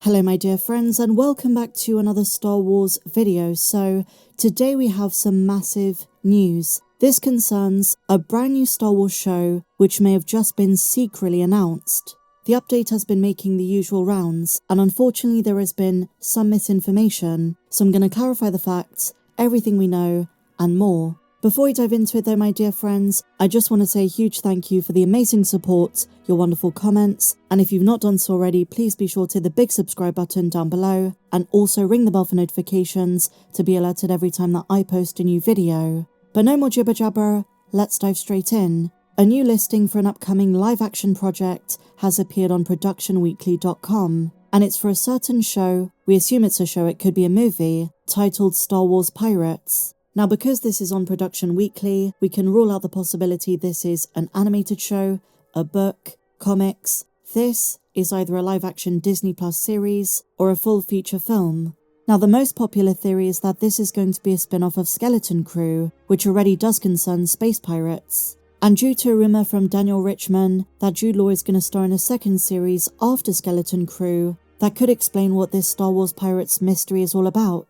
Hello my dear friends and welcome back to another Star Wars video. So today we have some massive news. This concerns a brand new Star Wars show which may have just been secretly announced. The update has been making the usual rounds and unfortunately there has been some misinformation, so I'm going to clarify the facts, everything we know and more. Before we dive into it though my dear friends, I just want to say a huge thank you for the amazing support, your wonderful comments, and if you've not done so already, please be sure to hit the big subscribe button down below and also ring the bell for notifications to be alerted every time that I post a new video. But no more jibber jabber, let's dive straight in. A new listing for an upcoming live action project has appeared on productionweekly.com and it's for a certain show, we assume it's a show, it could be a movie, titled Star Wars Pirates. Now because this is on Production Weekly, we can rule out the possibility this is an animated show, a book, comics. This is either a live-action Disney Plus series or a full feature film. Now the most popular theory is that this is going to be a spin-off of Skeleton Crew, which already does concern space pirates. And due to a rumour from Daniel Richman that Jude Law is going to star in a second series after Skeleton Crew, that could explain what this Star Wars Pirates mystery is all about.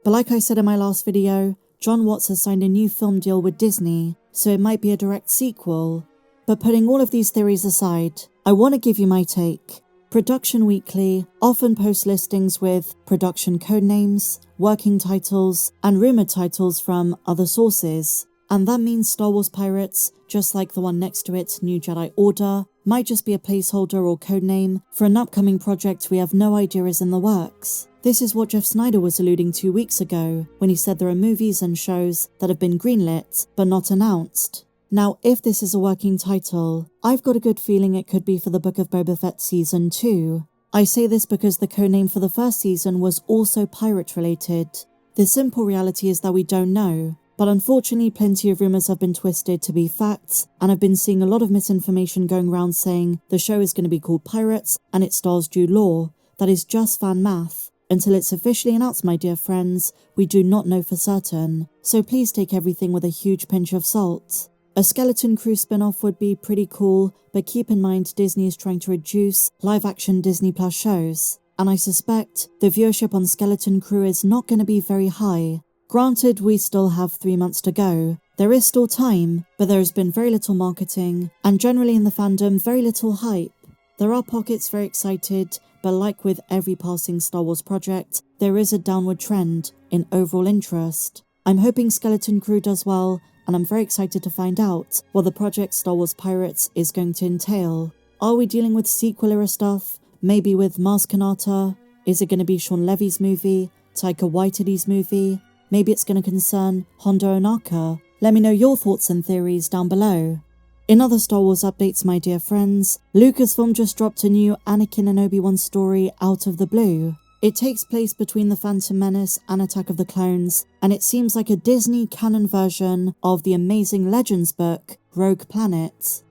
But like I said in my last video, John Watts has signed a new film deal with Disney, so it might be a direct sequel. But putting all of these theories aside, I want to give you my take. Production Weekly often posts listings with production codenames, working titles, and rumoured titles from other sources. And that means Star Wars Pirates, just like the one next to it, New Jedi Order, might just be a placeholder or codename for an upcoming project we have no idea is in the works. This is what Jeff Snyder was alluding to weeks ago when he said there are movies and shows that have been greenlit but not announced. Now if this is a working title, I've got a good feeling it could be for the Book of Boba Fett Season 2. I say this because the codename for the first season was also pirate related. The simple reality is that we don't know, but unfortunately plenty of rumours have been twisted to be facts and I've been seeing a lot of misinformation going around saying the show is going to be called Pirates and it stars Jude Law. That is just fan math. Until it's officially announced, my dear friends, we do not know for certain, so please take everything with a huge pinch of salt. A Skeleton Crew spin-off would be pretty cool, but keep in mind Disney is trying to reduce live-action Disney Plus shows, and I suspect the viewership on Skeleton Crew is not going to be very high. Granted, we still have 3 months to go. There is still time, but there has been very little marketing, and generally in the fandom, very little hype. There are pockets very excited, but like with every passing Star Wars project, there is a downward trend in overall interest. I'm hoping Skeleton Crew does well, and I'm very excited to find out what the project Star Wars Pirates is going to entail. Are we dealing with sequel-era stuff? Maybe with Maz Kanata? Is it going to be Sean Levy's movie? Taika Waititi's movie? Maybe it's going to concern Hondo Ohnaka? Let me know your thoughts and theories down below. In other Star Wars updates, my dear friends, Lucasfilm just dropped a new Anakin and Obi-Wan story out of the blue. It takes place between The Phantom Menace and Attack of the Clones, and it seems like a Disney canon version of the amazing Legends book, Rogue Planet.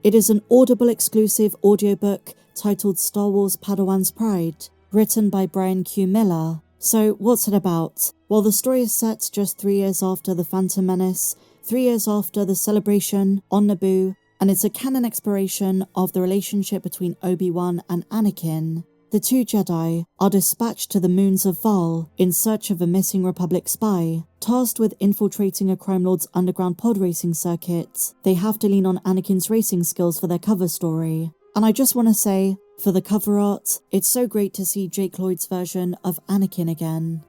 It is an Audible exclusive audiobook titled Star Wars Padawan's Pride, written by Brian Q. Miller. So what's it about? Well, the story is set just 3 years after The Phantom Menace, 3 years after the celebration on Naboo, and it's a canon exploration of the relationship between Obi-Wan and Anakin. The two Jedi are dispatched to the moons of Val in search of a missing Republic spy. Tasked with infiltrating a crime lord's underground pod racing circuit, they have to lean on Anakin's racing skills for their cover story. And I just want to say, for the cover art, it's so great to see Jake Lloyd's version of Anakin again.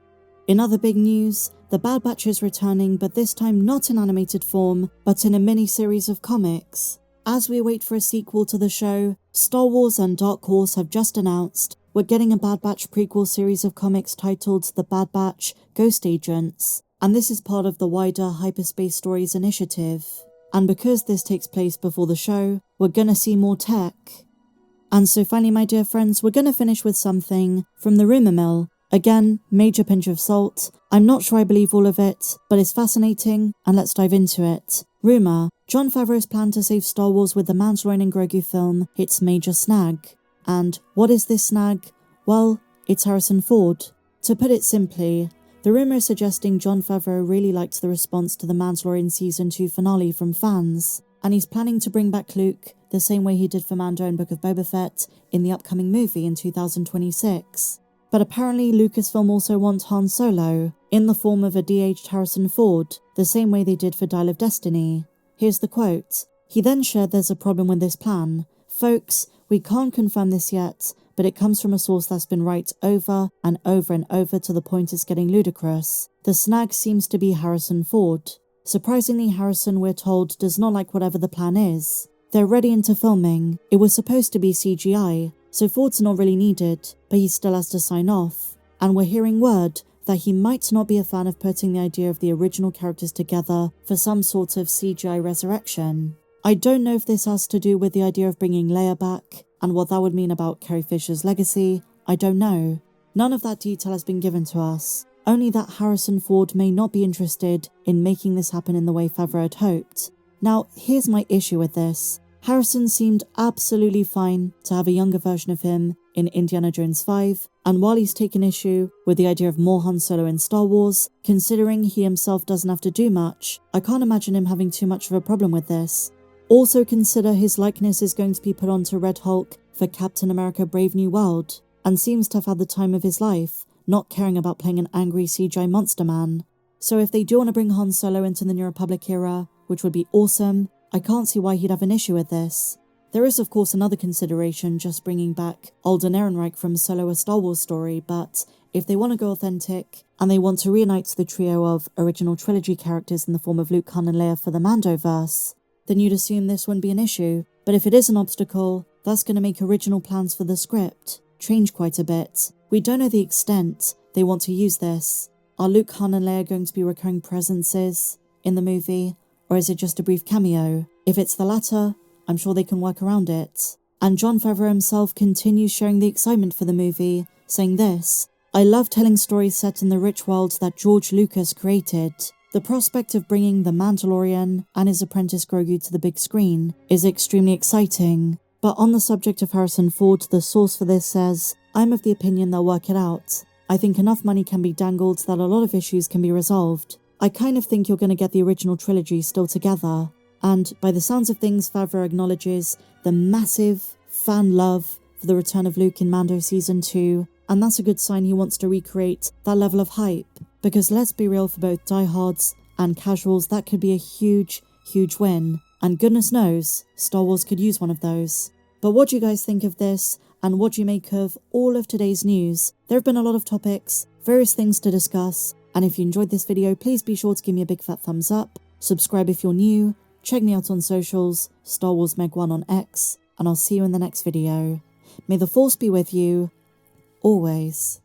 In other big news, The Bad Batch is returning, but this time not in animated form, but in a mini-series of comics. As we wait for a sequel to the show, Star Wars and Dark Horse have just announced we're getting a Bad Batch prequel series of comics titled The Bad Batch Ghost Agents, and this is part of the wider Hyperspace Stories initiative. And because this takes place before the show, we're gonna see more tech. And so finally, my dear friends, we're gonna finish with something from the rumour mill. Again, major pinch of salt. I'm not sure I believe all of it, but it's fascinating, and let's dive into it. Rumour: Jon Favreau's plan to save Star Wars with the Mandalorian and Grogu film hits major snag. And what is this snag? Well, it's Harrison Ford. To put it simply, the rumour is suggesting Jon Favreau really liked the response to the Mandalorian Season 2 finale from fans, and he's planning to bring back Luke the same way he did for Mando and Book of Boba Fett in the upcoming movie in 2026. But apparently Lucasfilm also wants Han Solo in the form of a de-aged Harrison Ford, the same way they did for Dial of Destiny. Here's the quote. He then shared there's a problem with this plan. Folks, we can't confirm this yet, but it comes from a source that's been right over and over and over to the point it's getting ludicrous. The snag seems to be Harrison Ford. Surprisingly, Harrison, we're told, does not like whatever the plan is. They're ready into filming. It was supposed to be CGI, so Ford's not really needed, but he still has to sign off. And we're hearing word that he might not be a fan of putting the idea of the original characters together for some sort of CGI resurrection. I don't know if this has to do with the idea of bringing Leia back, and what that would mean about Carrie Fisher's legacy. I don't know. None of that detail has been given to us. Only that Harrison Ford may not be interested in making this happen in the way Favreau had hoped. Now, here's my issue with this. Harrison seemed absolutely fine to have a younger version of him in Indiana Jones 5, and while he's taken issue with the idea of more Han Solo in Star Wars, considering he himself doesn't have to do much, I can't imagine him having too much of a problem with this. Also consider his likeness is going to be put onto Red Hulk for Captain America Brave New World, and seems to have had the time of his life, not caring about playing an angry CGI monster man. So if they do want to bring Han Solo into the New Republic era, which would be awesome, I can't see why he'd have an issue with this. There is of course another consideration, just bringing back Alden Ehrenreich from Solo a Star Wars Story, but if they want to go authentic, and they want to reunite the trio of original trilogy characters in the form of Luke, Han and Leia for the Mandoverse, then you'd assume this wouldn't be an issue. But if it is an obstacle, that's going to make original plans for the script change quite a bit. We don't know the extent they want to use this. Are Luke, Han and Leia going to be recurring presences in the movie, or is it just a brief cameo? If it's the latter, I'm sure they can work around it. And Jon Favreau himself continues sharing the excitement for the movie, saying this: I love telling stories set in the rich world that George Lucas created. The prospect of bringing The Mandalorian and his apprentice Grogu to the big screen is extremely exciting. But on the subject of Harrison Ford, the source for this says, I'm of the opinion they'll work it out. I think enough money can be dangled that a lot of issues can be resolved. I kind of think you're going to get the original trilogy still together. And by the sounds of things, Favreau acknowledges the massive fan love for the return of Luke in Mando Season 2, and that's a good sign he wants to recreate that level of hype. Because let's be real, for both diehards and casuals, that could be a huge, huge win. And goodness knows, Star Wars could use one of those. But what do you guys think of this? And what do you make of all of today's news? There have been a lot of topics, various things to discuss. And if you enjoyed this video, please be sure to give me a big fat thumbs up. Subscribe if you're new. Check me out on socials, Star Wars Meg1 on X. And I'll see you in the next video. May the Force be with you, always.